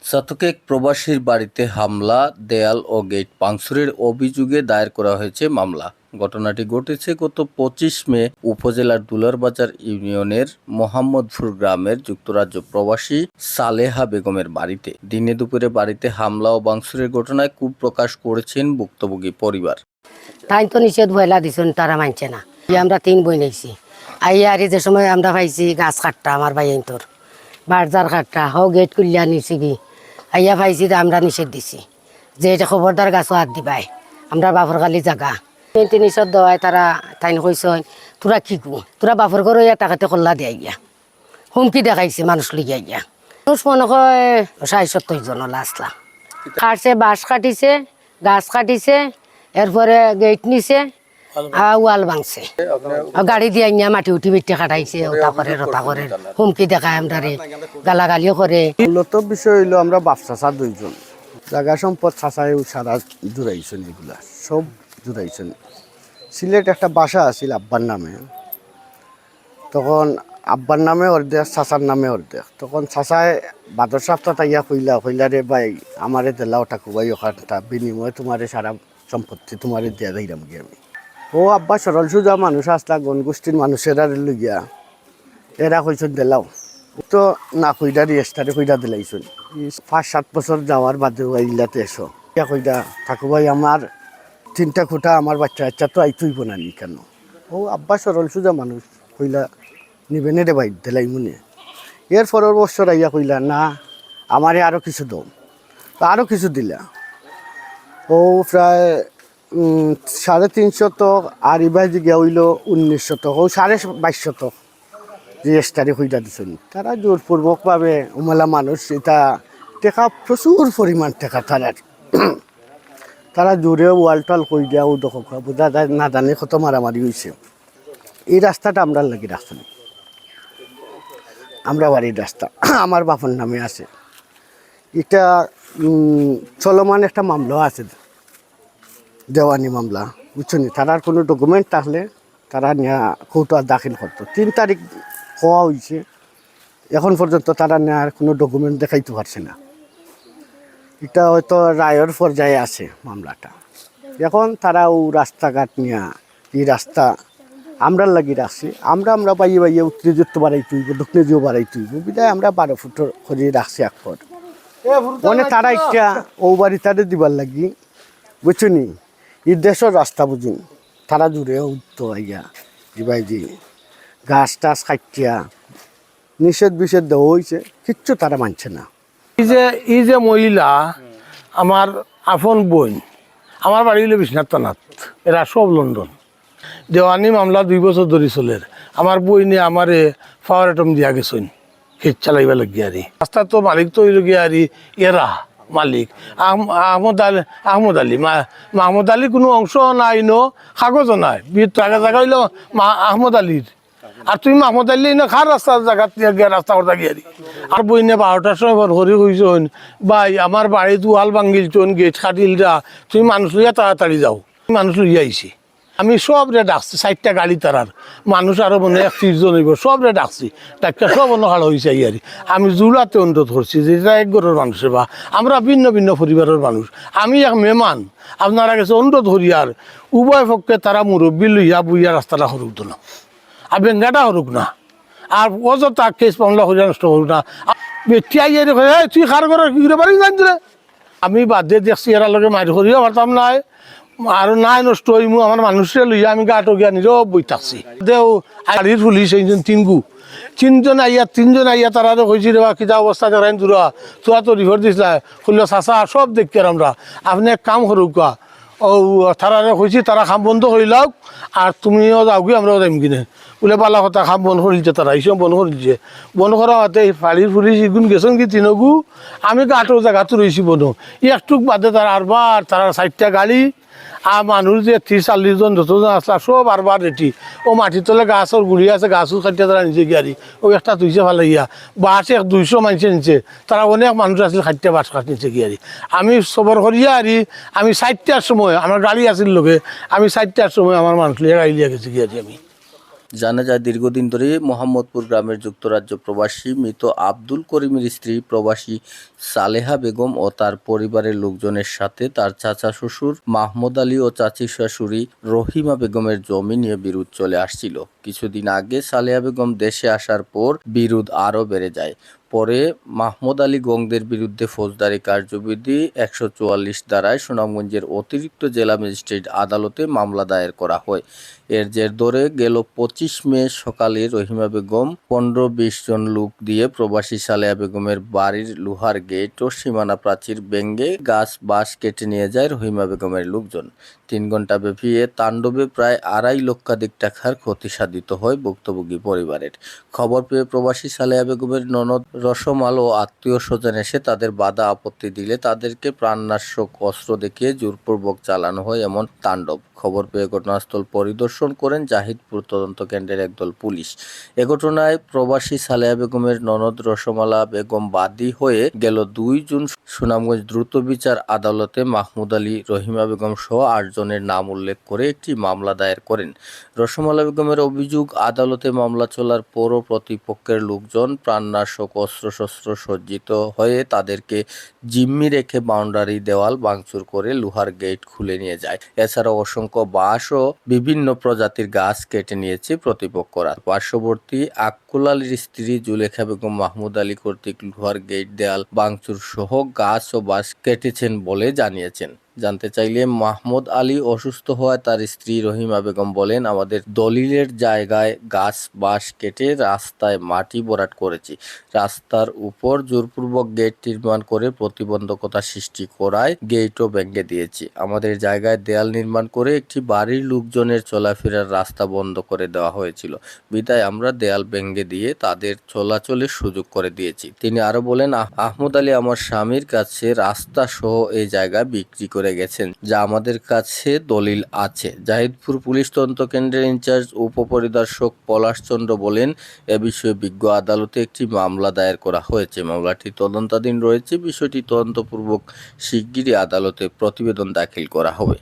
চাতকে এক প্রবাসীর বাড়িতে হামলা, দেয়াল ও গেট ভাঙচুরের অভিযোগে দায়ের করা হয়েছে মামলা। ঘটনাটি ঘটেছে গত ২৫ মে উপজেলার দুলারবাজার ইউনিয়নের মোহাম্মদপুর গ্রামের যুক্তরাজ্য প্রবাসী সালেহা বেগমের বাড়িতে। দিনে দুপুরে বাড়িতে হামলা ও ভাঙচুরের ঘটনায় ক্ষোভ প্রকাশ করেছেন ভুক্তভোগী পরিবার। তাই তো নিষেধ বয়লা দিছেন, তারা মানছে না। আমরা ৩ বই নিয়েছি। আইয়া আর যে সময় আমরা পাইছি গাছ কাটটা, আমার ভাই তোর বারজার কাটটা হও গেট খুলিয়া নিছিবি আইয়া পাইছি, আমরা নিষেধ দিছি যে এটা খবরদার গাছও হাত দিবাই, আমরা বাপর খালি জাগা নিষেধ দেওয়ায় তারা তাই কইস তোরা কি কু, তোরা বাপর ঘর টাকাতে কল্লা দিয়া গিয়া হুমকি দেখাইছে মানুষ লিগিয়া গিয়া। মানুষ মনে হয় ৬০-৭০ জন আসলা কাটছে, বাঁশ কাটিছে, গাছ কাটিছে, এরপরে গেট নিছে, ওয়াল ভাঙছে, গাড়ি দিয়ে নিয়ে মাটি উঠি বিটে কাটাইছে, ওটা করে রতা করে হুমকি দেখায়, আমরা গালাগালিও করে। মূলত বিষয় হইলো আমরা বাপ চাচা ২ জন, জায়গা সম্পদ চাচাই সারা জুড়াইছেন, এগুলা সব জুড়াইছেন। সিলেট একটা বাসা আছিল আব্বার নামে, তখন আব্বার নামে অর্ধেক, চাচার নামে অর্ধেক। তখন চাচায় বাদর সপ্তাহ তাইয়া কইলা রে ভাই আমারে দেলাও ঠাকুবাই ওখানটা বিনিময়ে তোমারে সারা সম্পত্তি তোমারে দিয়া দিলাম গিয়ে আমি। ও আব্বা সরল সোজা মানুষ আসলা, গণগোষ্ঠীর মানুষেরা লইয়া এরা কইছেন দিলাও তো না, কইটা রেস্টারে কইটা দিলাইছেন। ৫-৭ বছর যাওয়ার বাদে ইলাতে এসো কইটা ঠাকুভাই আমার ৩টা খুঁটা, আমার বাচ্চা তো আইতুইব না নি কেন। ও আব্বা সরল সোজা মানুষ কইলা নিবেনে রে ভাই দিলাই মনে। এর পরের বছর আইয়া কইলা না আমারে আরও কিছু দাও, আরও কিছু দিলা। ও প্রায় ৩৫০ শতক, আর এবার গিয়া হইল ১৯ শতক, ও ২২.৫ শতক রেজিস্টারে হইয়া দিচ্ছেন। তারা জোরপূর্বকভাবে উমেলা মানুষ, এটা টেকা প্রচুর পরিমাণ টেকা তারা জোরে ওয়াল টল কই দিয়া ও দখল বোঝা যায় না, জানে কত মারামারি হয়েছে। এই রাস্তাটা আমরা লাগি রাখছেন, আমরা বাড়ির রাস্তা আমার বাপের নামে আছে। এটা চলমান একটা মামলা আছে, দেওয়ানি মামলা, বুঝছেন। তারার কোনো ডকুমেন্ট থাকলে তারা নিয়ে কৌটা দাখিল করতো। ৩ তারিখ হওয়া হয়েছে, এখন পর্যন্ত তারা নেওয়ার কোনো ডকুমেন্ট দেখাইতে পারছে না। এটা হয়তো রায়ের পর্যায়ে আছে মামলাটা। এখন তারা ও রাস্তাঘাট নিয়ে এই রাস্তা আমরা লাগি রাখছি, আমরা বাইয়ে উত্তরে যেতে বাড়াই তুইব, দক্ষিণে যেও বাড়াই তুইব, বিদায় আমরা ১২ ফুট করে রাখছি এক ফুট। মানে তারা একটা ও বাড়ি তাদের দিবার লাগি, বুঝছনি। এই দেশের রাস্তা বুঝুন, তারা জুড়ে উঠতো আইয়া দিবাই দি গাছ টাছ কাটিয়া নিষেধ বিষেধ দেওয়া হয়েছে, কিচ্ছু তারা মানছে না। এই যে মহিলা আমার আপন বোন, আমার বাড়ি হইল বিশ্বনাথ থানাত, এরা সব লন্ডন। দেওয়ানি মামলা ২ বছর ধরে চলে। আমার বইনে আমারে পাওয়ার অ্যাটম দিয়া গেছেন খেত চালাইবা লাগিয়া আর রাস্তা তো মালিক তো হইল গিয়া আর এরা মালিক আহমদ আলী মাহমুদ আলী কোনো অংশ নাই, কাগজও নাই, জায়গা জায়গা হইল আহমদ আলীর। আর তুমি মাহমুদ আলী না খার রাস্তা জায়গা গিয়া রাস্তা করতে গিয়ারি। আর বইনে ১২টার সময় হরি হইছন ভাই আমার বাড়িতে ওয়াল ভাঙিলছন, গেট কাটিলরা, তুমি মানুষ লইয়া তাড়াতাড়ি যাও। মানুষ লইয়া আইছি, আমি সব রে ডাকছি, ৪টা গাড়ি তারার মানুষ আরো মনে ৩০ জন হইব, সব রে ডাকছি, ডাক্তার সব অন্যহাল হয়েছে আর আমি জুলাতে অনুরোধ করছি যে এটা এক ঘরের মানুষের বা আমরা ভিন্ন ভিন্ন পরিবারের মানুষ, আমি এক মেহমান, আপনারা কাছে অনুরোধ করি আর উভয় পক্ষে তারা মুরব্বী লইয়া বইয়া রাস্তাটা হরুক দিল, আর বেঙ্গাটা হরুক না, আর অযথা কেস মামলা হইয়া নষ্ট করুক না। বেটিয়াই তুই খার ঘর কি করে পারি জানি রে, আমি বাদ দিয়ে দেখছি এরা লগে মারি করিও পারতাম নাই, আর নাই নষ্ট হইমু আমার মানুষে লইয়া আমি গাটো গিয়া নিজেও বই থাকছি। দেও গাড়ির পুলিশ এইজন ৩জন আইয়া তারা কইছি রে বা কিতা অবস্থা দেখাইন তোরা তো রিপোর্ট দিছিলা, খুললো চাচা সব দেখি আমরা, আপনি এক কাম করুক ও তারা কইছি তারা খাম বন্ধ করে লাওক, আর তুমিও যাও কি আমরাও যাইম কিনে বলে পালা কথা খাম বন্ধ করিলছে, তারা এইসব বন্ধ করিলছে। বন্ধ করা হতে বাড়ির পুলিশ ইগুন গেছেন কি তিনগু, আমি গাটো জায়গাতে রয়েছি বন্ধ, একটুক বাদে তারা আরবার তারা ৪টা গাড়ি আর মানুষ যে ৩০-৪০ জন যতজন আসলা সব আরবার রেটি, ও মাটির তলে গাছের গুড়ি আছে, গাছও কাটিয়ে তারা নিচে গিয়ারি, ও একটা তুইছে ভালো গিয়া বাস ১-২০০ মানুষে নিচে, তারা অনেক মানুষ আসলে ৬০টা বাস কাট নিচে গিয়ারি। আমি সবর করিয়া আরি আমি ৪টার সময় আমার গাড়ি আসিল লোকে, আমি ৪টার সময় আমার মানুষ লিয়ে গাড়ি লিয়ে গেছি গিয়ারি আমি। জানা যায় দীর্ঘদিন ধরে মোহাম্মদপুর গ্রামের যুক্তরাজ্য প্রবাসী মৃত আব্দুল করিমের স্ত্রী প্রবাসী সালেহা বেগম ও তার পরিবারের লোকজনের সাথে তার চাচা শ্বশুর মাহমুদ আলী ও চাচি শাশুড়ি রহিমা বেগমের জমি নিয়ে বিরোধ চলে আসছিল। কিছুদিন আগে সালেহা বেগম দেশে আসার পর বিরোধ আরও বেড়ে যায়। পরে মাহমুদ আলী গংদের বিরুদ্ধে ফৌজদারি কার্যবিধি ১৪৪ ধারায় সুনামগঞ্জের অতিরিক্ত জেলা ম্যাজিস্ট্রেট আদালতে মামলা দায়ের করা হয়। এর জের ধরে গেল ২৫ মে সকালে রহিমা বেগম ১৫-২০ জন লোক দিয়ে প্রবাসী সালেহা বেগমের বাড়ির লোহার গেট ও সীমানা প্রাচীর ভেঙে গাছ বাঁশ কেটে নিয়ে যায় রহিমা বেগমের লোকজন। ৩ ঘণ্টা ব্যাপী এ তাণ্ডবে প্রায় ২.৫ লক্ষাধিক টাকার ক্ষতি সাধিত হয় ভুক্তভোগী পরিবারের। খবর পেয়ে প্রবাসী সালেহা বেগমের ননদ রসমাল ও আত্মীয় স্বজন এসে তাদের বাধা আপত্তি দিলে তাদেরকে প্রাণনাশক অস্ত্র দেখিয়ে জোরপূর্বক চালানো হয় এমন তাণ্ডব। খবর পেয়ে ঘটনাস্থল পরিদর্শন করেন জাহিদপুর তদন্ত কেন্দ্রের একদল পুলিশ। এ ঘটনায় প্রবাসী সালেহা বেগমের ননদ রসমালা বেগম বাদী হয়ে গেল ২ জুন সুনামগঞ্জ দ্রুত বিচার আদালতে মাহমুদ আলী, রহিমা বেগম সহ ৮ জনের নাম উল্লেখ করে একটি মামলা দায়ের করেন। রসমালা বেগমের অভিযোগ, আদালতে মামলা চলার পরও প্রতিপক্ষের লোকজন প্রাণনাশক অস্ত্রশস্ত্র সজ্জিত হয়ে তাদেরকে জিম্মি রেখে বাউন্ডারি দেওয়াল ভাঙচুর করে লোহার গেট খুলে নিয়ে যায়। এছাড়াও অসংখ্য বাঁশ ও বিভিন্ন প্রজাতির গাছ কেটে নিয়েছে প্রতিপক্ষরা। পার্শ্ববর্তী আক্কুল আলীর স্ত্রী জুলেখা বেগম মাহমুদ আলী কর্তৃক লোহার গেট দেয়াল ভাঙচুর সহ গাছ ও বাঁশ কেটেছেন বলে জানিয়েছেন। জানতে চাইলে মাহমুদ আলী অসুস্থ হওয়ায় তার স্ত্রী রহিমা বেগম বলেন, আমাদের দলিলের জায়গায় গাছ বাঁশ কেটে রাস্তায় মাটি ভরাট করেছি। রাস্তার উপর জোরপূর্বক গেট নির্মাণ করে প্রতিবন্ধকতা সৃষ্টি করায় গেটও ভেঙে দিয়েছি। আমাদের জায়গায় দেয়াল নির্মাণ করে একটি বাড়ির লোকজনের চলাফেরার রাস্তা বন্ধ করে দেওয়া হয়েছিল, বিধায় আমরা দেয়াল ভেঙে দিয়ে তাদের চলাচলের সুযোগ করে দিয়েছি। তিনি আরো বলেন, আহমদ আলী আমার স্বামীর কাছে রাস্তা সহ এই জায়গা বিক্রি করে গেছেন, যা আমাদের কাছে দলিল আছে। জাহিদপুর পুলিশ তদন্ত কেন্দ্রের ইনচার্জ উপপরিদর্শক পলাশ চন্দ্র বলেন, এ বিষয়ে বিজ্ঞ আদালতে একটি মামলা দায়ের করা হয়েছে। মামলাটি তদন্তাধীন রয়েছে। বিষয়টি তদন্তপূর্বক শিগগিরই আদালতে প্রতিবেদন দাখিল করা হবে।